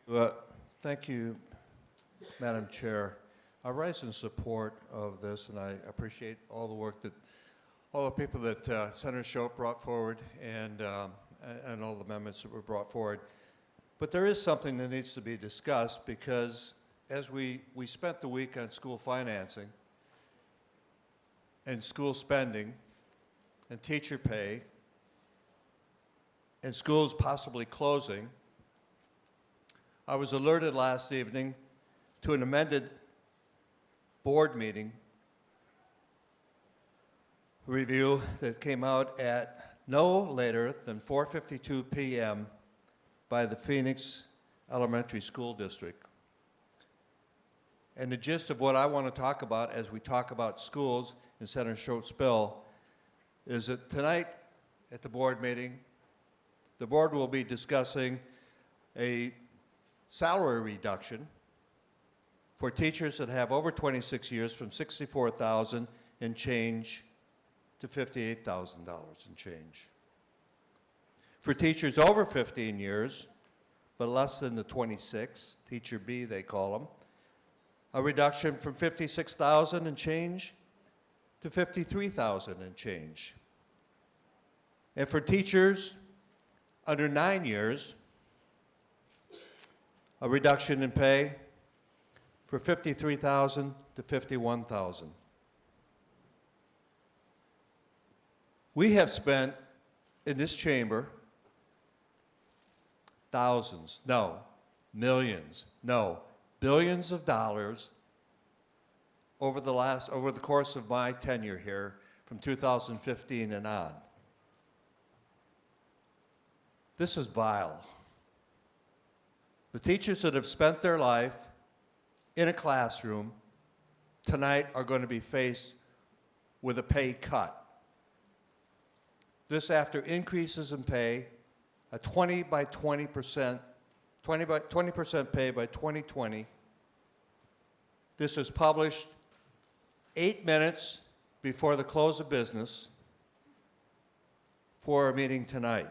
Well, thank you, Madam Chair. I rise in support of this, and I appreciate all the work that all the people that Senator Shope brought forward and all the amendments that were brought forward. But there is something that needs to be discussed because as we spent the week on school financing and school spending and teacher pay and schools possibly closing, I was alerted last evening to an amended board meeting review that came out at no later than 4:52 p.m. by the Phoenix Elementary School District. And the gist of what I want to talk about as we talk about schools in Senator Shope's bill is that tonight at the board meeting, the board will be discussing a salary reduction for teachers that have over 26 years from $64,000 and change to $58,000 and change. For teachers over 15 years, but less than the 26, teacher B they call them, a reduction from $56,000 and change to $53,000 and change. And for teachers under 9 years, a reduction in pay for $53,000 to $51,000. We have spent in this chamber thousands, no, millions, no, billions of dollars over the course of my tenure here from 2015 and on. This is vile. The teachers that have spent their life in a classroom tonight are going to be faced with a pay cut. This after increases in pay, a 20% pay by 2020. This is published 8 minutes before the close of business for our meeting tonight.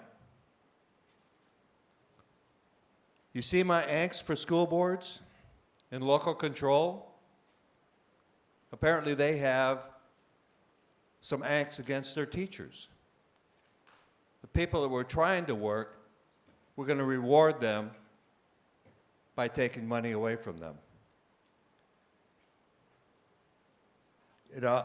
You see my angst for school boards and local control? Apparently they have some angst against their teachers. The people that were trying to work, we're going to reward them by taking money away from them. You know,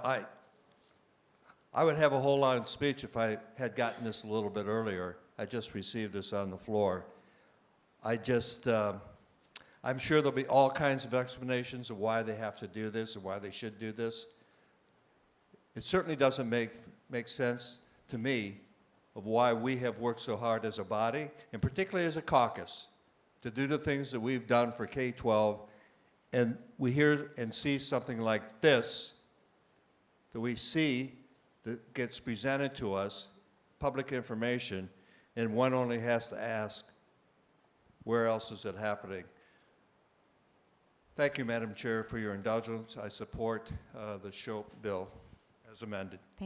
I would have a whole long speech if I had gotten this a little bit earlier. I just received this on the floor. I'm sure there'll be all kinds of explanations of why they have to do this and why they should do this. It certainly doesn't make sense to me of why we have worked so hard as a body, and particularly as a caucus, to do the things that we've done for K-12, and we hear and see something like this, that we see that gets presented to us, public information, and one only has to ask, where else is it happening? Thank you, Madam Chair, for your indulgence. I support the Shope bill as amended. Thank